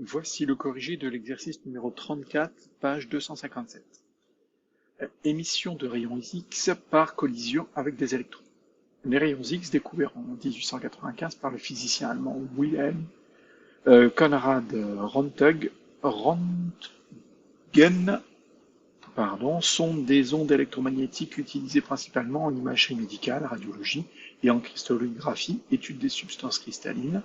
Voici le corrigé de l'exercice numéro 34, page 257. Émission de rayons X par collision avec des électrons. Les rayons X, découverts en 1895 par le physicien allemand Wilhelm Conrad Röntgen, sont des ondes électromagnétiques utilisées principalement en imagerie médicale, radiologie et en cristallographie, étude des substances cristallines.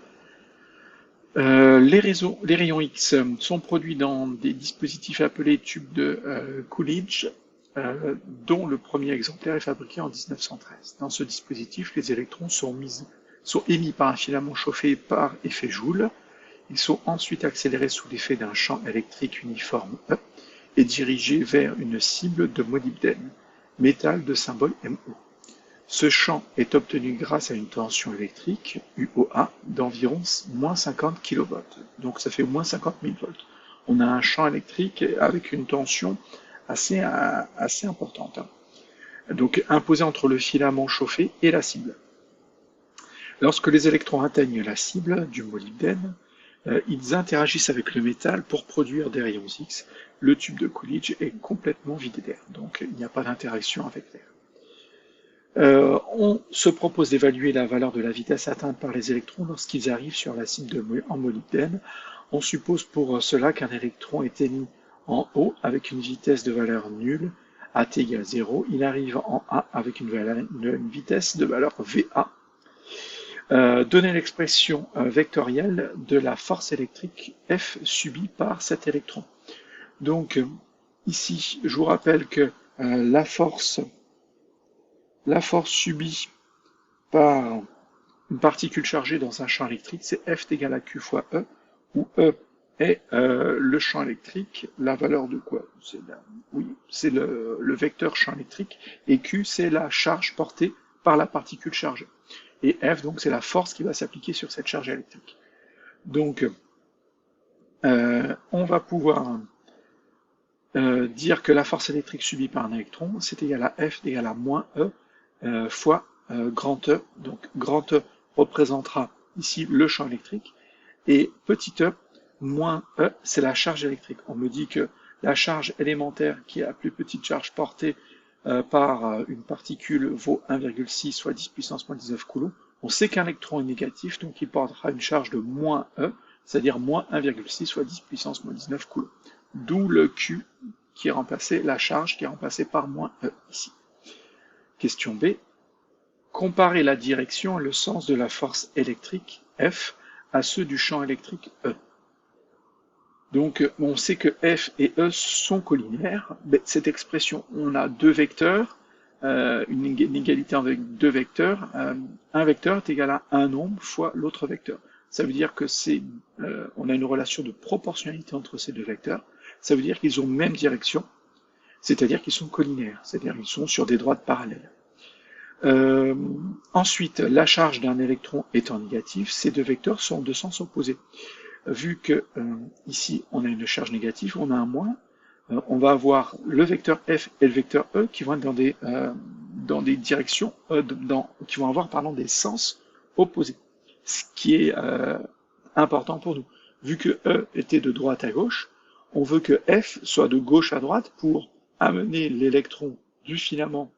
Les rayons X sont produits dans des dispositifs appelés tubes de Coolidge, dont le premier exemplaire est fabriqué en 1913. Dans ce dispositif, les électrons sont émis par un filament chauffé par effet Joule. Ils sont ensuite accélérés sous l'effet d'un champ électrique uniforme E et dirigés vers une cible de molybdène, métal de symbole MO. Ce champ est obtenu grâce à une tension électrique, UOA, d'environ moins 50 kV. Donc ça fait moins 50 000 volts. On a un champ électrique avec une tension assez importante. Donc imposée entre le filament chauffé et la cible. Lorsque les électrons atteignent la cible du molybdène, ils interagissent avec le métal pour produire des rayons X. Le tube de Coolidge est complètement vidé d'air, donc il n'y a pas d'interaction avec l'air. On se propose d'évaluer la valeur de la vitesse atteinte par les électrons lorsqu'ils arrivent sur la cible en molybdène. On suppose pour cela qu'un électron est émis en O avec une vitesse de valeur nulle, at égale 0. Il arrive en A avec une vitesse de valeur VA. Donner l'expression vectorielle de la force électrique F subie par cet électron. Donc ici, je vous rappelle que la force subie par une particule chargée dans un champ électrique, c'est F égale à Q fois E, où E est le champ électrique, la valeur de quoi? C'est le vecteur champ électrique, et Q, c'est la charge portée par la particule chargée. Et F, donc, c'est la force qui va s'appliquer sur cette charge électrique. Donc, on va pouvoir dire que la force électrique subie par un électron, c'est égal à F égale à moins E fois grand E. Donc, grand E représentera ici le champ électrique, et petit e, moins E, c'est la charge électrique. On me dit que la charge élémentaire, qui est la plus petite charge portée par une particule vaut 1,6 fois 10 puissance moins 19 coulombs. On sait qu'un électron est négatif, donc il portera une charge de moins E, c'est-à-dire moins 1,6 fois 10 puissance moins 19 coulombs. D'où le Q qui est remplacé, la charge qui est remplacée par moins E ici. Question B. Comparer la direction et le sens de la force électrique F à ceux du champ électrique E. Donc, on sait que F et E sont collinaires. Cette expression, on a deux vecteurs, une égalité avec deux vecteurs. Un vecteur est égal à un nombre fois l'autre vecteur. Ça veut dire que on a une relation de proportionnalité entre ces deux vecteurs. Ça veut dire qu'ils ont même direction, c'est-à-dire qu'ils sont collinaires, c'est-à-dire qu'ils sont sur des droites parallèles. Ensuite, la charge d'un électron étant négative, ces deux vecteurs sont de sens opposé. Vu que ici on a une charge négative, on a un moins, on va avoir le vecteur F et le vecteur E qui vont être dans des directions, qui vont avoir des sens opposés, ce qui est important pour nous. Vu que E était de droite à gauche, on veut que F soit de gauche à droite pour amener l'électron du filament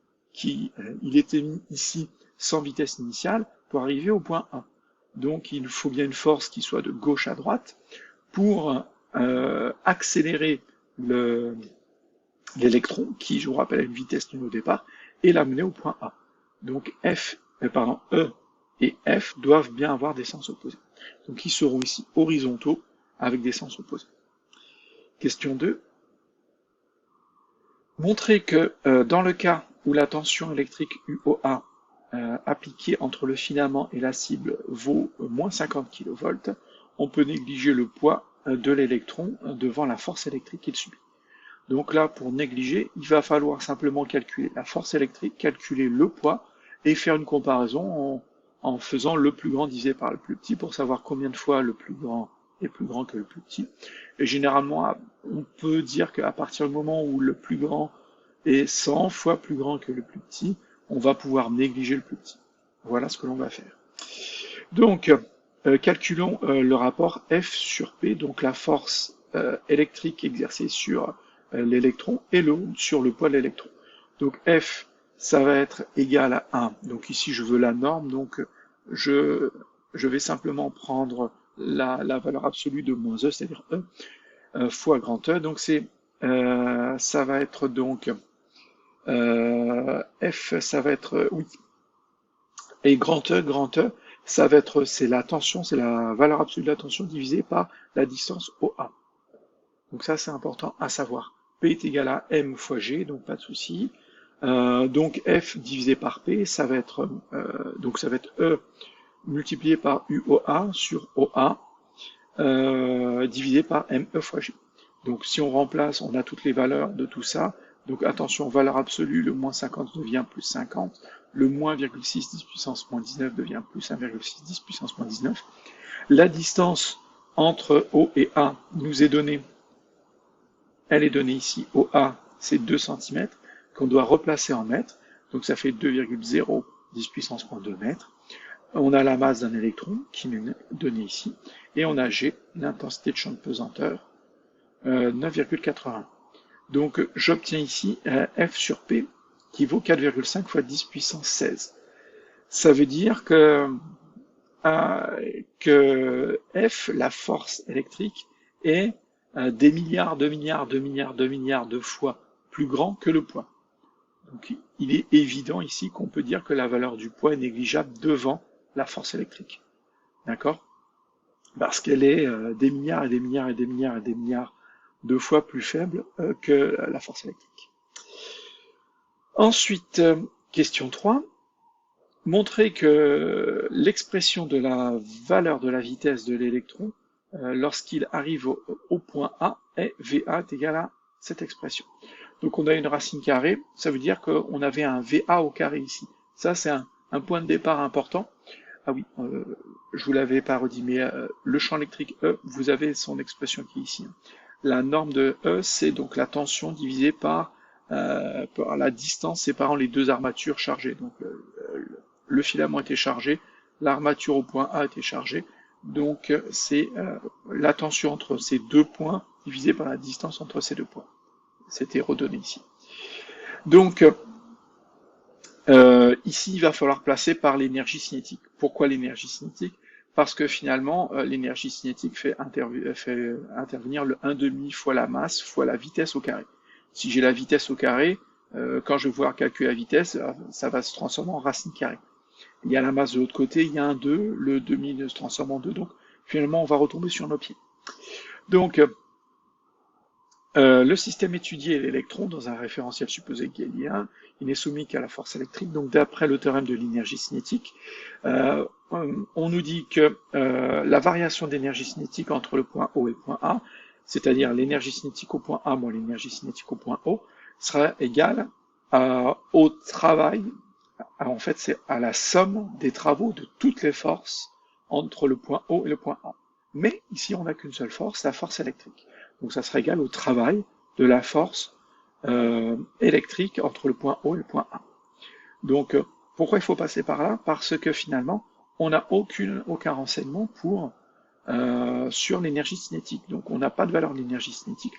il est émis ici sans vitesse initiale pour arriver au point A. Donc il faut bien une force qui soit de gauche à droite pour accélérer l'électron, qui, je vous rappelle, a une vitesse nulle au départ, et l'amener au point A. Donc E et F doivent bien avoir des sens opposés. Donc ils seront ici horizontaux avec des sens opposés. Question 2. Montrer que dans le cas où la tension électrique UOA appliquée entre le filament et la cible vaut moins 50 kV, on peut négliger le poids de l'électron devant la force électrique qu'il subit. Donc là, pour négliger, il va falloir simplement calculer la force électrique, calculer le poids et faire une comparaison en faisant le plus grand divisé par le plus petit pour savoir combien de fois le plus grand est plus grand que le plus petit. Et généralement, on peut dire qu'à partir du moment où le plus grand est 100 fois plus grand que le plus petit, on va pouvoir négliger le plus petit. Voilà ce que l'on va faire. Donc, calculons le rapport F sur P, donc la force électrique exercée sur l'électron et sur le poids de l'électron. Donc F, ça va être égal à 1. Donc ici, je veux la norme, donc je vais simplement prendre la valeur absolue de moins E, c'est-à-dire E, fois grand E. Donc ça va être donc F, ça va être, oui, et grand E, ça va être, c'est la tension, c'est la valeur absolue de la tension divisée par la distance OA. Donc ça, c'est important à savoir. P est égal à M fois G, donc pas de souci. Donc F divisé par P, ça va être, E multiplié par UOA sur OA, divisé par ME fois G. Donc si on remplace, on a toutes les valeurs de tout ça. Donc attention, valeur absolue, le moins 50 devient plus 50, le moins 0,6 10 puissance moins 19 devient plus 1,6 10 puissance moins 19. La distance entre O et A nous est donnée, elle est donnée ici, OA, c'est 2 cm, qu'on doit replacer en mètres, donc ça fait 2,0 10 puissance moins 2 mètres. On a la masse d'un électron, qui nous est donnée ici, et on a G, l'intensité de champ de pesanteur, 9,81. Donc j'obtiens ici F sur P qui vaut 4,5 fois 10 puissance 16. Ça veut dire que F, la force électrique, est des milliards de fois plus grand que le poids. Donc il est évident ici qu'on peut dire que la valeur du poids est négligeable devant la force électrique. D'accord? Parce qu'elle est des milliards de fois plus faible que la force électrique. Ensuite, question 3. Montrer que l'expression de la valeur de la vitesse de l'électron lorsqu'il arrive au point A est VA est égal à cette expression. Donc on a une racine carrée, ça veut dire qu'on avait un VA au carré ici. Ça c'est un point de départ important. Ah oui, je vous l'avais pas redit, mais le champ électrique E, vous avez son expression qui est ici. La norme de E, c'est donc la tension divisée par la distance séparant les deux armatures chargées. Donc le filament était chargé, l'armature au point A était chargée, donc c'est la tension entre ces deux points divisée par la distance entre ces deux points. C'était redonné ici. Donc ici, il va falloir placer par l'énergie cinétique. Pourquoi l'énergie cinétique? Parce que finalement, l'énergie cinétique fait intervenir le 1,5 fois la masse fois la vitesse au carré. Si j'ai la vitesse au carré, quand je vais pouvoir calculer la vitesse, ça va se transformer en racine carrée. Il y a la masse de l'autre côté, il y a un 2, le demi se transforme en 2, donc finalement on va retomber sur nos pieds. Donc le système étudié est l'électron dans un référentiel supposé galiléen, il n'est soumis qu'à la force électrique, donc d'après le théorème de l'énergie cinétique, on nous dit que la variation d'énergie cinétique entre le point O et le point A, c'est-à-dire l'énergie cinétique au point A moins l'énergie cinétique au point O, sera égale au travail, en fait c'est à la somme des travaux de toutes les forces entre le point O et le point A. Mais ici on n'a qu'une seule force, la force électrique. Donc ça sera égal au travail de la force électrique entre le point O et le point A. Donc pourquoi il faut passer par là? Parce que finalement, on n'a aucun renseignement sur l'énergie cinétique. Donc on n'a pas de valeur d'énergie cinétique.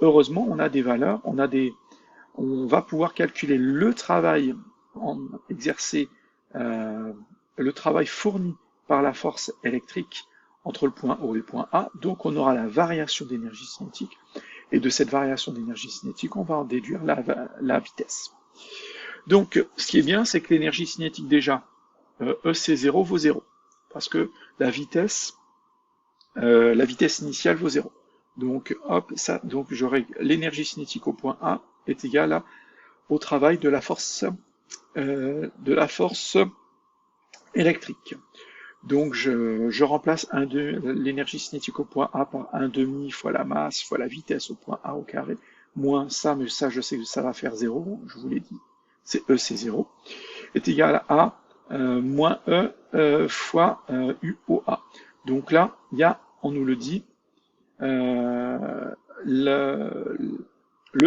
Heureusement, on a des valeurs, on va pouvoir calculer le travail exercé, le travail fourni par la force électrique entre le point O et le point A, donc on aura la variation d'énergie cinétique, et de cette variation d'énergie cinétique, on va en déduire la vitesse. Donc, ce qui est bien, c'est que l'énergie cinétique, déjà, EC0 vaut 0, parce que la vitesse initiale vaut 0. Donc, hop, donc j'aurai l'énergie cinétique au point A est égale au travail de la force électrique. Donc je remplace l'énergie cinétique au point A par 1,5 fois la masse fois la vitesse au point A au carré, moins ça, mais ça je sais que ça va faire 0, je vous l'ai dit, c'est E, c'est 0, est égal à moins E fois UOA. Donc là, on nous le dit, le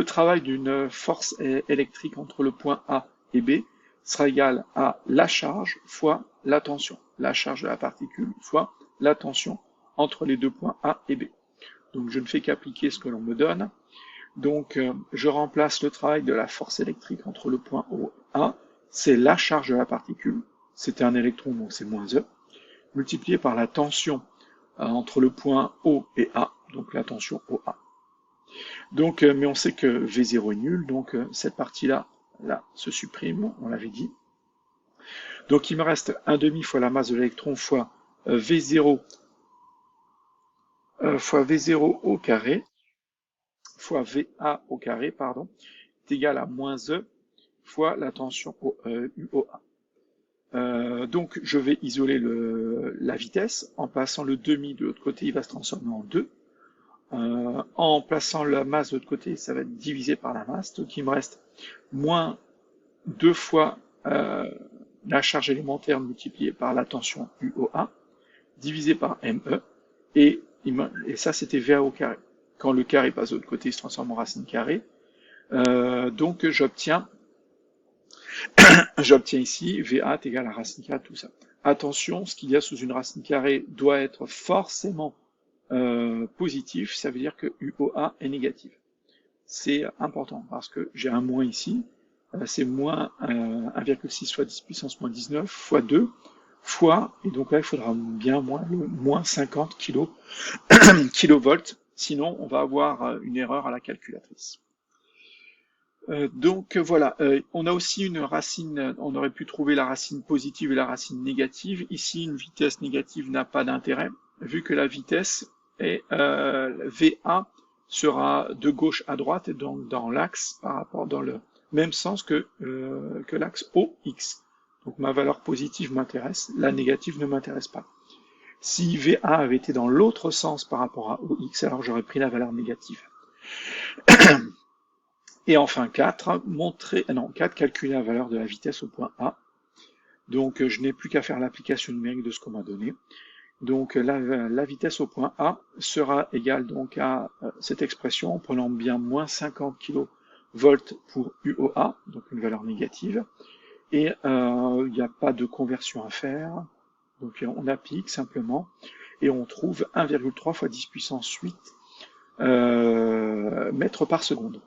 travail d'une force électrique entre le point A et B sera égal à la charge fois la tension. La charge de la particule fois la tension entre les deux points A et B. Donc je ne fais qu'appliquer ce que l'on me donne. Donc je remplace le travail de la force électrique entre le point O et A, c'est la charge de la particule, c'était un électron donc c'est moins E, multiplié par la tension entre le point O et A, donc la tension OA. Donc, mais on sait que V0 est nul, donc cette partie-là là, se supprime, on l'avait dit. Donc il me reste 1,5 fois la masse de l'électron fois V0 fois V0 au carré, fois VA au carré, pardon, est égal à moins E fois la tension UOA. Donc je vais isoler la vitesse. En passant le demi de l'autre côté, il va se transformer en 2. En plaçant la masse de l'autre côté, ça va être divisé par la masse. Donc il me reste moins 2 fois la charge élémentaire multipliée par la tension UOA, divisé par ME, et ça c'était VA au carré. Quand le carré passe de l'autre côté, il se transforme en racine carrée. Donc j'obtiens ici VA est égal à racine carrée de tout ça. Attention, ce qu'il y a sous une racine carrée doit être forcément positif, ça veut dire que UOA est négatif. C'est important parce que j'ai un moins ici, c'est moins 1,6 fois 10 puissance moins 19 fois 2 fois, et donc là il faudra bien moins 50 kilovolts, sinon on va avoir une erreur à la calculatrice. Donc voilà, on a aussi une racine, on aurait pu trouver la racine positive et la racine négative. Ici, une vitesse négative n'a pas d'intérêt, vu que la vitesse est VA sera de gauche à droite, et donc dans l'axe, par rapport dans le même sens que l'axe OX. Donc ma valeur positive m'intéresse, la négative ne m'intéresse pas. Si VA avait été dans l'autre sens par rapport à OX, alors j'aurais pris la valeur négative. Et enfin 4, calculer la valeur de la vitesse au point A. Donc je n'ai plus qu'à faire l'application numérique de ce qu'on m'a donné. Donc la vitesse au point A sera égale donc à cette expression en prenant bien moins 50 kV pour UOA, donc une valeur négative. Et il n'y a pas de conversion à faire. Donc on applique simplement et on trouve 1,3 fois 10 puissance 8 mètres par seconde.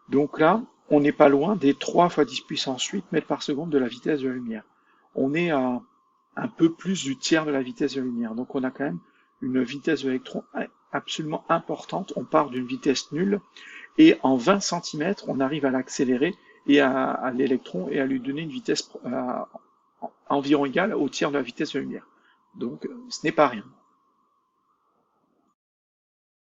Donc là, on n'est pas loin des 3 fois 10 puissance 8 mètres par seconde de la vitesse de la lumière. On est à un peu plus du tiers de la vitesse de la lumière. Donc on a quand même une vitesse de l'électron absolument importante. On part d'une vitesse nulle et en 20 cm, on arrive à l'accélérer et à l'électron et à lui donner une vitesse environ égale au tiers de la vitesse de la lumière. Donc ce n'est pas rien.